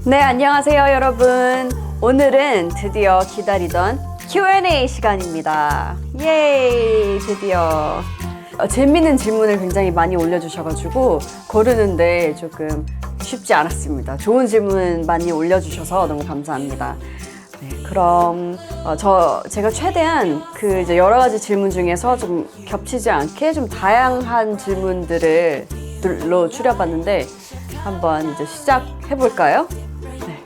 네, 안녕하세요 여러분. 오늘은 드디어 기다리던 Q&A 시간입니다. 예이, 드디어 재밌는 질문을 굉장히 많이 올려주셔가지고 고르는데 조금 쉽지 않았습니다. 좋은 질문 많이 올려주셔서 너무 감사합니다. 네, 그럼 제가 최대한 이제 여러 가지 질문 중에서 좀 겹치지 않게 좀 다양한 질문들로 추려봤는데 한번 이제 시작해 볼까요? 네.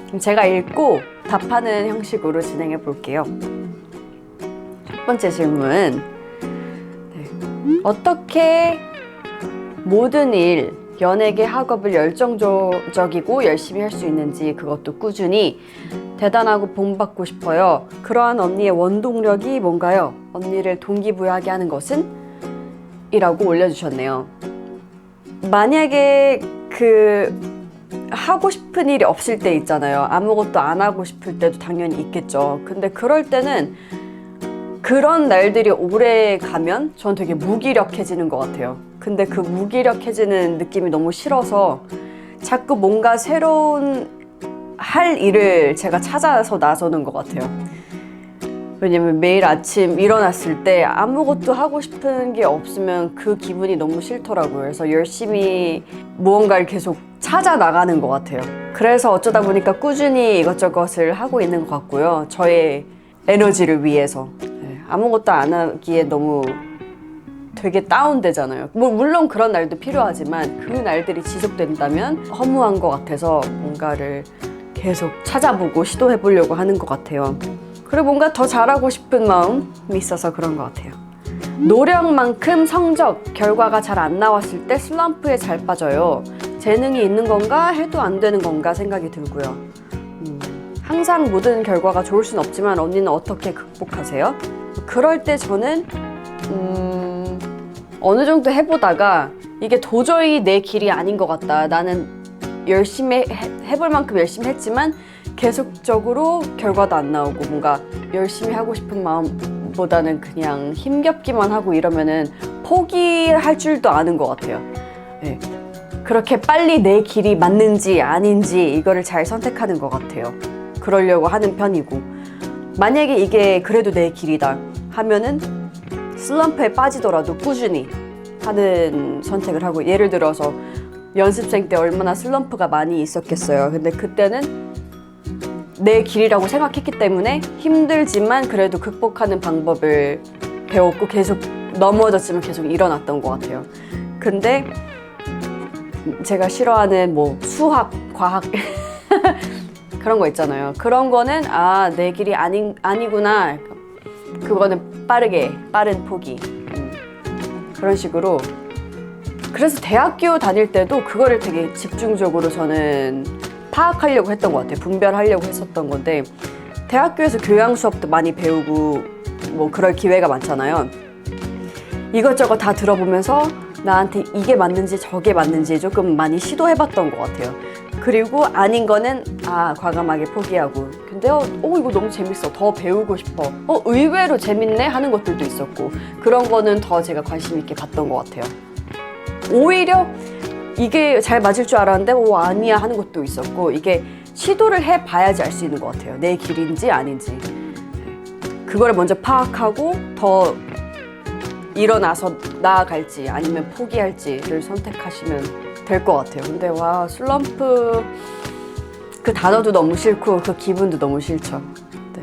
그럼 제가 읽고 답하는 형식으로 진행해 볼게요. 첫 번째 질문. 네. 어떻게 모든 일, 연예계, 학업을 열정적이고 열심히 할 수 있는지, 그것도 꾸준히 대단하고 본받고 싶어요. 그러한 언니의 원동력이 뭔가요? 언니를 동기부여하게 하는 것은? 이라고 올려주셨네요. 만약에 하고 싶은 일이 없을 때 있잖아요. 아무것도 안 하고 싶을 때도 당연히 있겠죠. 근데 그럴 때는 그런 날들이 오래 가면 전 되게 무기력해지는 것 같아요. 근데 그 무기력해지는 느낌이 너무 싫어서 자꾸 뭔가 새로운 할 일을 제가 찾아서 나서는 것 같아요. 왜냐면 매일 아침 일어났을 때 아무것도 하고 싶은 게 없으면 그 기분이 너무 싫더라고요. 그래서 열심히 무언가를 계속 찾아 나가는 것 같아요. 그래서 어쩌다 보니까 꾸준히 이것저것을 하고 있는 것 같고요. 저의 에너지를 위해서. 아무것도 안 하기에 너무 되게 다운되잖아요. 물론 그런 날도 필요하지만 그 날들이 지속된다면 허무한 것 같아서 뭔가를 계속 찾아보고 시도해보려고 하는 것 같아요. 그리고 뭔가 더 잘하고 싶은 마음이 있어서 그런 것 같아요. 노력만큼 성적, 결과가 잘 안 나왔을 때 슬럼프에 잘 빠져요. 재능이 있는 건가 해도 안 되는 건가 생각이 들고요. 항상 모든 결과가 좋을 순 없지만 언니는 어떻게 극복하세요? 그럴 때 저는 어느 정도 해보다가 이게 도저히 내 길이 아닌 것 같다. 나는 열심히 해볼 만큼 열심히 했지만 계속적으로 결과도 안 나오고 뭔가 열심히 하고 싶은 마음보다는 그냥 힘겹기만 하고 이러면은 포기할 줄도 아는 것 같아요. 네. 그렇게 빨리 내 길이 맞는지 아닌지 이거를 잘 선택하는 것 같아요. 그러려고 하는 편이고, 만약에 이게 그래도 내 길이다 하면은 슬럼프에 빠지더라도 꾸준히 하는 선택을 하고, 예를 들어서 연습생 때 얼마나 슬럼프가 많이 있었겠어요. 근데 그때는 내 길이라고 생각했기 때문에 힘들지만 그래도 극복하는 방법을 배웠고 계속 넘어졌지만 계속 일어났던 것 같아요. 근데 제가 싫어하는 수학, 과학 그런 거 있잖아요. 그런 거는 내 길이 아니구나. 그거는 빠른 포기. 그런 식으로. 그래서 대학교 다닐 때도 그거를 되게 집중적으로 저는 파악하려고 했던 것 같아요. 분별하려고 했었던 건데, 대학교에서 교양 수업도 많이 배우고 그럴 기회가 많잖아요. 이것저것 다 들어보면서 나한테 이게 맞는지 저게 맞는지 조금 많이 시도해봤던 것 같아요. 그리고 아닌 거는 과감하게 포기하고, 근데 이거 너무 재밌어, 더 배우고 싶어, 의외로 재밌네 하는 것들도 있었고, 그런 거는 더 제가 관심 있게 봤던 것 같아요. 오히려 이게 잘 맞을 줄 알았는데 아니야 하는 것도 있었고, 이게 시도를 해봐야지 알 수 있는 것 같아요. 내 길인지 아닌지. 그거를 먼저 파악하고 더 일어나서 나아갈지 아니면 포기할지를 선택하시면 될 것 같아요. 근데 슬럼프 그 단어도 너무 싫고 그 기분도 너무 싫죠. 네.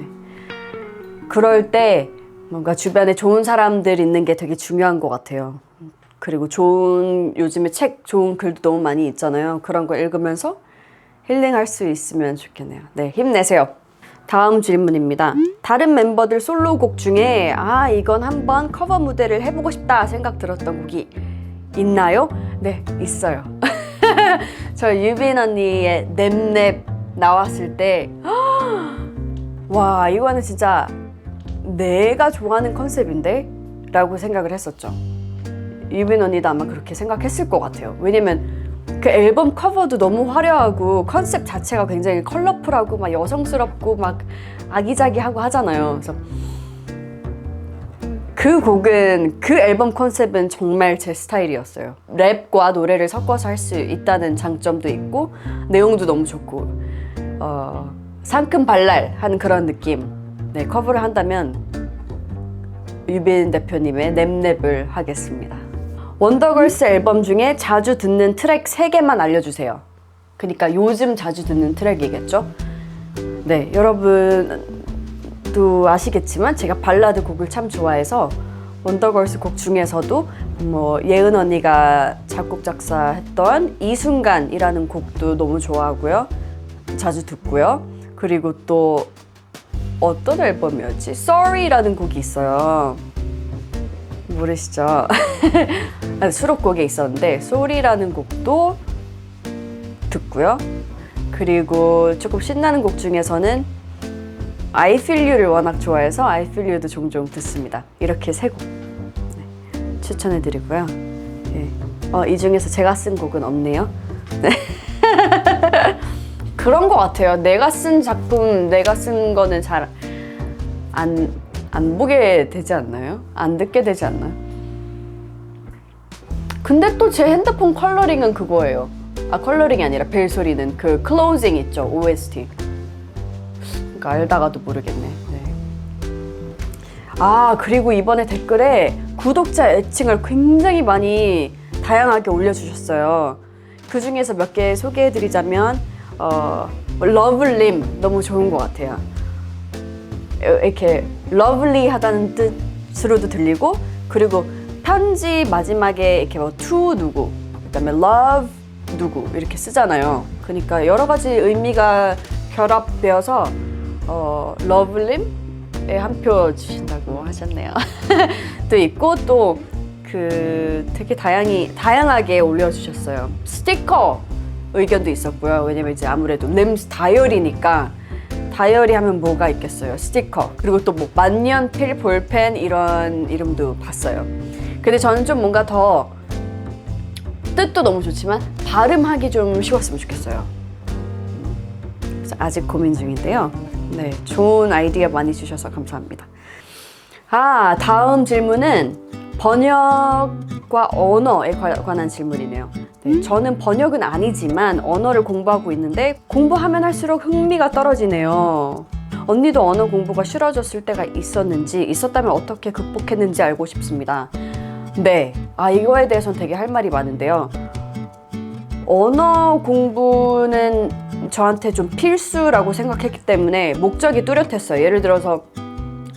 그럴 때 뭔가 주변에 좋은 사람들 있는 게 되게 중요한 것 같아요. 그리고 요즘에 좋은 글도 너무 많이 있잖아요. 그런 거 읽으면서 힐링할 수 있으면 좋겠네요. 네, 힘내세요. 다음 질문입니다. 다른 멤버들 솔로곡 중에 이건 한번 커버 무대를 해보고 싶다 생각 들었던 곡이 있나요? 네, 있어요. 저 유빈 언니의 냅냅 나왔을 때 와, 이거는 진짜 내가 좋아하는 컨셉인데? 라고 생각을 했었죠. 유빈 언니도 아마 그렇게 생각했을 것 같아요. 왜냐면 그 앨범 커버도 너무 화려하고 컨셉 자체가 굉장히 컬러풀하고 막 여성스럽고 막 아기자기하고 하잖아요. 그래서 그 곡은 그 앨범 컨셉은 정말 제 스타일이었어요. 랩과 노래를 섞어서 할 수 있다는 장점도 있고 내용도 너무 좋고 상큼발랄한 그런 느낌. 네, 커버를 한다면 유빈 대표님의 냅냅을 하겠습니다. 원더걸스 앨범 중에 자주 듣는 트랙 3개만 알려주세요. 그러니까 요즘 자주 듣는 트랙이겠죠? 네, 여러분도 아시겠지만 제가 발라드 곡을 참 좋아해서 원더걸스 곡 중에서도 뭐 예은 언니가 작곡 작사했던 이 순간이라는 곡도 너무 좋아하고요. 자주 듣고요. 그리고 또 어떤 앨범이었지? Sorry라는 곡이 있어요. 모르시죠? 수록곡에 있었는데 Sorry라는 곡도 듣고요. 그리고 조금 신나는 곡 중에서는 I Feel You를 워낙 좋아해서 I Feel You도 종종 듣습니다. 이렇게 3곡 추천해드리고요. 네. 이 중에서 제가 쓴 곡은 없네요. 네. 그런 것 같아요. 내가 쓴 작품, 내가 쓴 거는 잘 안 보게 되지 않나요? 안 듣게 되지 않나요? 근데 또 제 핸드폰 컬러링은 그거예요. 컬러링이 아니라 벨소리는 그 클로징 있죠, OST. 그러니까 알다가도 모르겠네. 네. 그리고 이번에 댓글에 구독자 애칭을 굉장히 많이 다양하게 올려주셨어요. 그 중에서 몇 개 소개해드리자면 러블림 너무 좋은 것 같아요. 이렇게 러블리하다는 뜻으로도 들리고, 그리고 편지 마지막에 이렇게 뭐 to 누구, 그다음에 love 누구 이렇게 쓰잖아요. 그러니까 여러 가지 의미가 결합되어서 러블림에 한 표 주신다고 하셨네요. 또 있고 또 되게 다양하게 올려주셨어요. 스티커 의견도 있었고요. 왜냐면 이제 아무래도 램스 다이어리니까 다이어리 하면 뭐가 있겠어요. 스티커. 그리고 또 뭐 만년필, 볼펜 이런 이름도 봤어요. 근데 저는 좀 뭔가 더 뜻도 너무 좋지만 발음하기 좀 쉬웠으면 좋겠어요. 그래서 아직 고민 중인데요. 네, 좋은 아이디어 많이 주셔서 감사합니다. 다음 질문은 번역과 언어에 관한 질문이네요. 네, 저는 번역은 아니지만 언어를 공부하고 있는데 공부하면 할수록 흥미가 떨어지네요. 언니도 언어 공부가 싫어졌을 때가 있었는지, 있었다면 어떻게 극복했는지 알고 싶습니다. 네, 이거에 대해서는 되게 할 말이 많은데요. 언어 공부는 저한테 좀 필수라고 생각했기 때문에 목적이 뚜렷했어요. 예를 들어서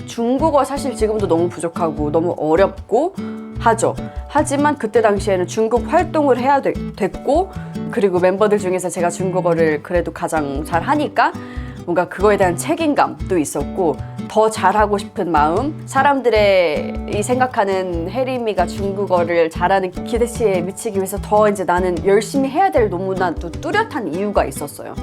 중국어 사실 지금도 너무 부족하고 너무 어렵고 하죠. 하지만 그때 당시에는 중국 활동을 해야 됐고, 그리고 멤버들 중에서 제가 중국어를 그래도 가장 잘 하니까 뭔가 그거에 대한 책임감도 있었고, 더 잘하고 싶은 마음, 사람들의 생각하는 혜림이가 중국어를 잘하는 기대치에 미치기 위해서 더 이제 나는 열심히 해야 될 너무나도 뚜렷한 이유가 있었어요.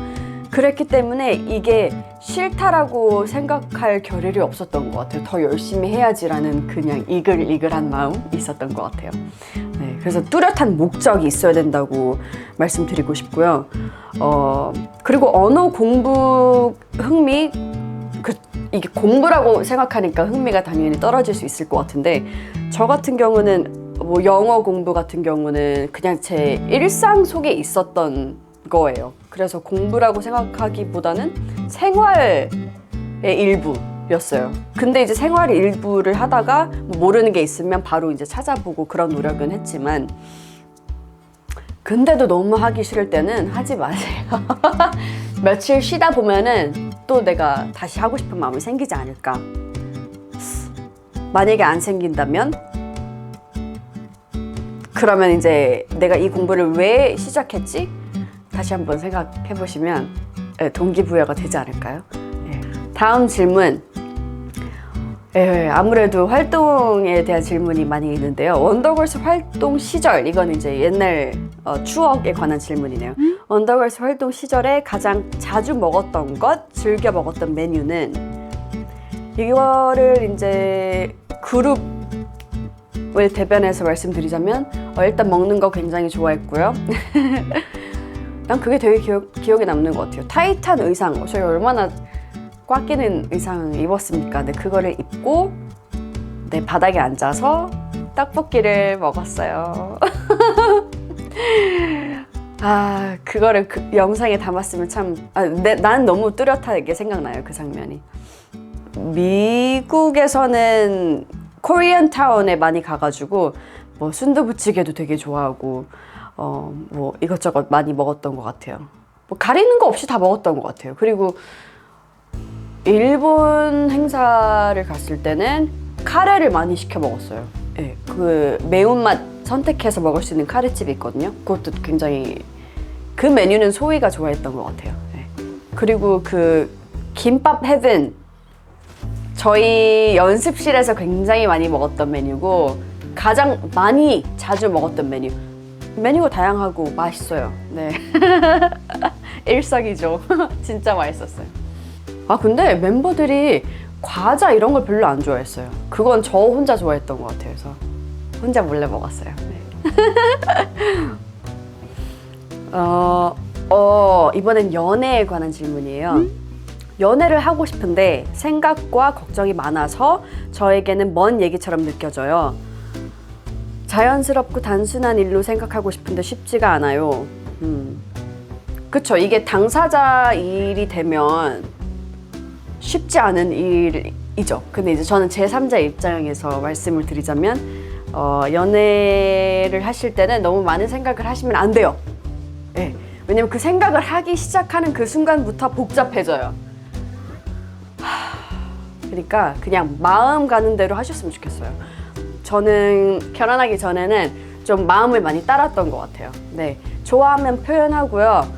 그랬기 때문에 이게 싫다라고 생각할 겨를이 없었던 것 같아요. 더 열심히 해야지라는 그냥 이글이글한 마음이 있었던 것 같아요. 네, 그래서 뚜렷한 목적이 있어야 된다고 말씀드리고 싶고요. 그리고 언어 공부 흥미, 이게 공부라고 생각하니까 흥미가 당연히 떨어질 수 있을 것 같은데, 저 같은 경우는 뭐 영어 공부 같은 경우는 그냥 제 일상 속에 있었던 거예요. 그래서 공부라고 생각하기보다는 생활의 일부였어요. 근데 이제 생활의 일부를 하다가 뭐 모르는 게 있으면 바로 이제 찾아보고 그런 노력은 했지만, 근데도 너무 하기 싫을 때는 하지 마세요. 며칠 쉬다 보면은 또 내가 다시 하고 싶은 마음이 생기지 않을까. 만약에 안 생긴다면 그러면 이제 내가 이 공부를 왜 시작했지? 다시 한번 생각해 보시면 동기부여가 되지 않을까요? 다음 질문. 아무래도 활동에 대한 질문이 많이 있는데요. 원더걸스 활동 시절, 이건 이제 옛날 추억에 관한 질문이네요. 원더걸스 활동 시절에 가장 자주 먹었던 것, 즐겨 먹었던 메뉴는, 이거를 이제 그룹을 대변해서 말씀드리자면 일단 먹는 거 굉장히 좋아했고요. 난 그게 되게 기억에 남는 것 같아요. 타이트한 의상, 저희 얼마나 꽉 끼는 의상 입었습니까? 근데 그거를 입고 네, 바닥에 앉아서 떡볶이를 먹었어요. 아, 그거를 그 영상에 담았으면 참, 난 너무 뚜렷하게 생각나요, 그 장면이. 미국에서는 코리안 타운에 많이 가가지고 뭐 순두부찌개도 되게 좋아하고 뭐 이것저것 많이 먹었던 것 같아요. 뭐 가리는 거 없이 다 먹었던 것 같아요. 그리고 일본 행사를 갔을 때는 카레를 많이 시켜 먹었어요. 네, 그 매운맛 선택해서 먹을 수 있는 카레집이 있거든요. 그것도 굉장히 그 메뉴는 소희가 좋아했던 것 같아요. 네. 그리고 그 김밥 헤븐 저희 연습실에서 굉장히 많이 먹었던 메뉴고 가장 많이 자주 먹었던 메뉴. 메뉴가 다양하고 맛있어요. 네. 일석이조. 진짜 맛있었어요. 아, 근데 멤버들이 과자 이런 걸 별로 안 좋아했어요. 그건 저 혼자 좋아했던 것 같아요. 그래서 혼자 몰래 먹었어요. 네. 이번엔 연애에 관한 질문이에요. 연애를 하고 싶은데 생각과 걱정이 많아서 저에게는 먼 얘기처럼 느껴져요. 자연스럽고 단순한 일로 생각하고 싶은데 쉽지가 않아요. 그쵸. 이게 당사자 일이 되면 쉽지 않은 일이죠. 근데 이제 저는 제3자 입장에서 말씀을 드리자면 연애를 하실 때는 너무 많은 생각을 하시면 안 돼요. 네. 왜냐면 그 생각을 하기 시작하는 그 순간부터 복잡해져요. 그러니까 그냥 마음 가는 대로 하셨으면 좋겠어요. 저는 결혼하기 전에는 좀 마음을 많이 따랐던 것 같아요. 네, 좋아하면 표현하고요.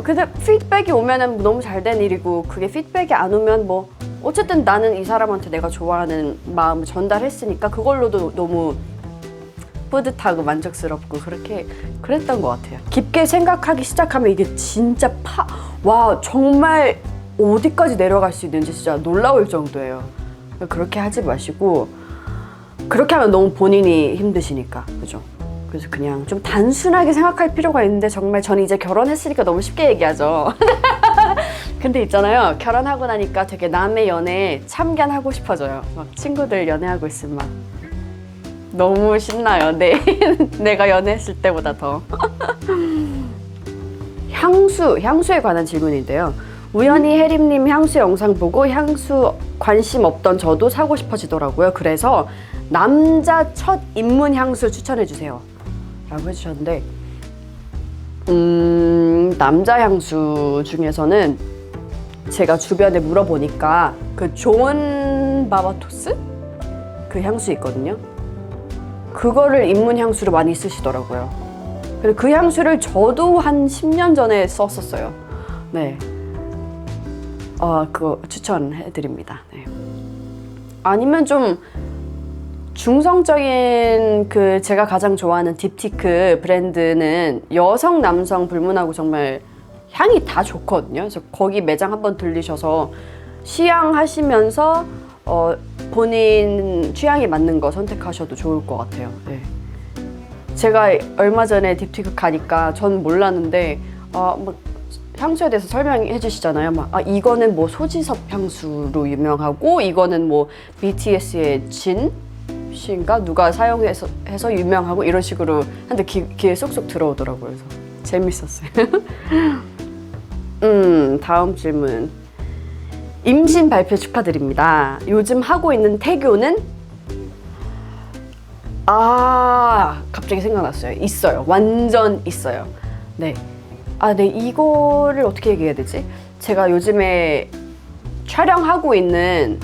근데 피드백이 오면은 너무 잘 된 일이고 그게 피드백이 안 오면 뭐 어쨌든 나는 이 사람한테 내가 좋아하는 마음을 전달했으니까 그걸로도 너무 뿌듯하고 만족스럽고 그랬던 것 같아요. 깊게 생각하기 시작하면 이게 진짜 와 정말 어디까지 내려갈 수 있는지 진짜 놀라울 정도예요. 그렇게 하지 마시고 그렇게 하면 너무 본인이 힘드시니까 그죠? 그래서 그냥 좀 단순하게 생각할 필요가 있는데 정말 저는 이제 결혼했으니까 너무 쉽게 얘기하죠. 근데 있잖아요. 결혼하고 나니까 되게 남의 연애에 참견하고 싶어져요. 막 친구들 연애하고 있으면 막 너무 신나요. 내가 연애했을 때보다 더. 향수에 관한 질문인데요. 우연히 혜림님 향수 영상 보고 향수 관심 없던 저도 사고 싶어지더라고요. 그래서 남자 첫 입문 향수 추천해주세요 라고 해주셨는데 남자 향수 중에서는 제가 주변에 물어보니까 그 존 바바토스? 그 향수 있거든요. 그거를 입문 향수로 많이 쓰시더라고요. 그리고 그 향수를 저도 한 10년 전에 썼었어요. 네. 그거 추천해드립니다. 네. 아니면 좀 중성적인 그 제가 가장 좋아하는 딥티크 브랜드는 여성, 남성 불문하고 정말 향이 다 좋거든요. 그래서 거기 매장 한번 들리셔서 시향하시면서 본인 취향에 맞는 거 선택하셔도 좋을 것 같아요. 네. 제가 얼마 전에 딥티크 가니까 전 몰랐는데 뭐 향수에 대해서 설명해 주시잖아요. 이거는 뭐 소지섭 향수로 유명하고 이거는 뭐 BTS의 진인가 누가 사용해서 유명하고 이런 식으로 하는데 귀에 쏙쏙 들어오더라고요. 그래서 재밌었어요. 다음 질문. 임신 발표 축하드립니다. 요즘 하고 있는 태교는 갑자기 생각났어요. 있어요. 완전 있어요. 네. 네, 이거를 어떻게 얘기해야 되지? 제가 요즘에 촬영하고 있는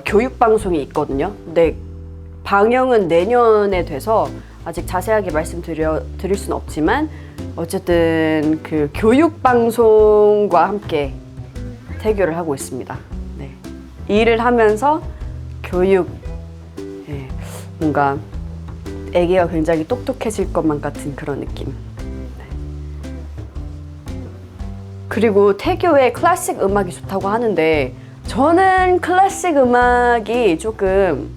교육방송이 있거든요. 근데 방영은 내년에 돼서 아직 자세하게 말씀드릴 수는 없지만 어쨌든 그 교육방송과 함께 태교를 하고 있습니다. 네. 일을 하면서 교육, 뭔가 애기가 굉장히 똑똑해질 것만 같은 그런 느낌. 그리고 태교에 클래식 음악이 좋다고 하는데 저는 클래식 음악이 조금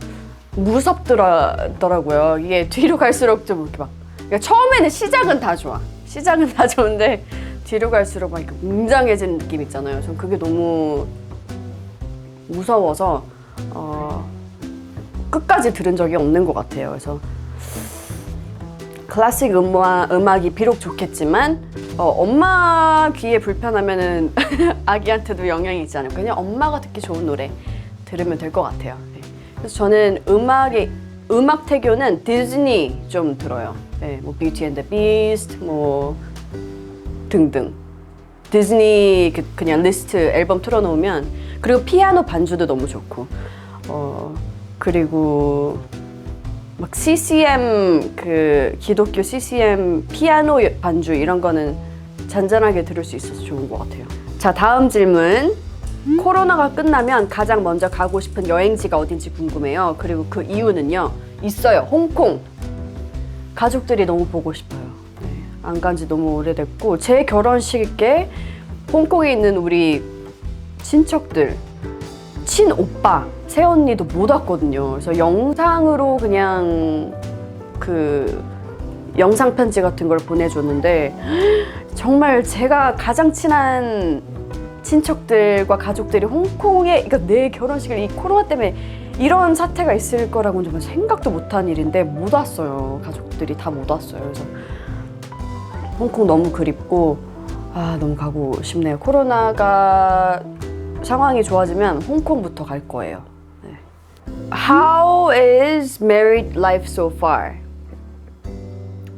무섭더라고요. 이게 뒤로 갈수록 좀 이렇게 막 그러니까 처음에는 시작은 다 좋아. 시작은 다 좋은데 뒤로 갈수록 막 이렇게 웅장해지는 느낌 있잖아요. 전 그게 너무 무서워서 끝까지 들은 적이 없는 것 같아요. 그래서 클래식 음악이 비록 좋겠지만 엄마 귀에 불편하면은 아기한테도 영향이 있지 않을까. 그냥 엄마가 듣기 좋은 노래 들으면 될 것 같아요. 네. 그래서 저는 음악 태교는 디즈니 좀 들어요. 네, 뭐 Beauty and the Beast 뭐 등등. 디즈니 그냥 리스트 앨범 틀어놓으면, 그리고 피아노 반주도 너무 좋고 그리고 막 CCM 그 기독교 CCM 피아노 반주 이런 거는 잔잔하게 들을 수 있어서 좋은 것 같아요. 자, 다음 질문. 코로나가 끝나면 가장 먼저 가고 싶은 여행지가 어딘지 궁금해요. 그리고 그 이유는요? 있어요. 홍콩. 가족들이 너무 보고 싶어요. 네, 안 간 지 너무 오래됐고, 제 결혼식에 홍콩에 있는 우리 친척들, 친오빠, 새언니도 못 왔거든요. 그래서 영상으로 그냥 그 영상 편지 같은 걸 보내줬는데, 정말 제가 가장 친한 친척들과 가족들이 홍콩에, 그러니까 내 결혼식을 이 코로나 때문에 이런 사태가 있을 거라고는 정말 생각도 못한 일인데 못 왔어요. 가족들이 다 못 왔어요. 그래서 홍콩 너무 그립고 너무 가고 싶네요. 코로나가 상황이 좋아지면 홍콩부터 갈 거예요. 네. How is married life so far?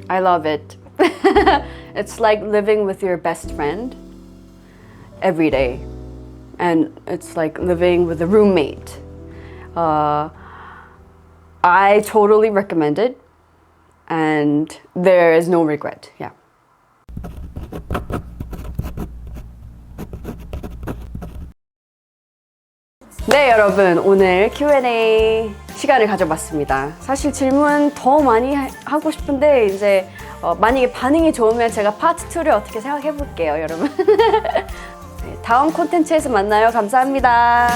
I love it. It's like living with your best friend every day. And it's like living with a roommate. I totally recommend it. And there is no regret. Yeah. 네, 여러분, 오늘 Q&A 시간을 가져봤습니다. 사실 질문 더 많이 하고 싶은데 이제 만약에 반응이 좋으면 제가 파트 2를 어떻게 생각해 볼게요, 여러분. 네, 다음 콘텐츠에서 만나요. 감사합니다.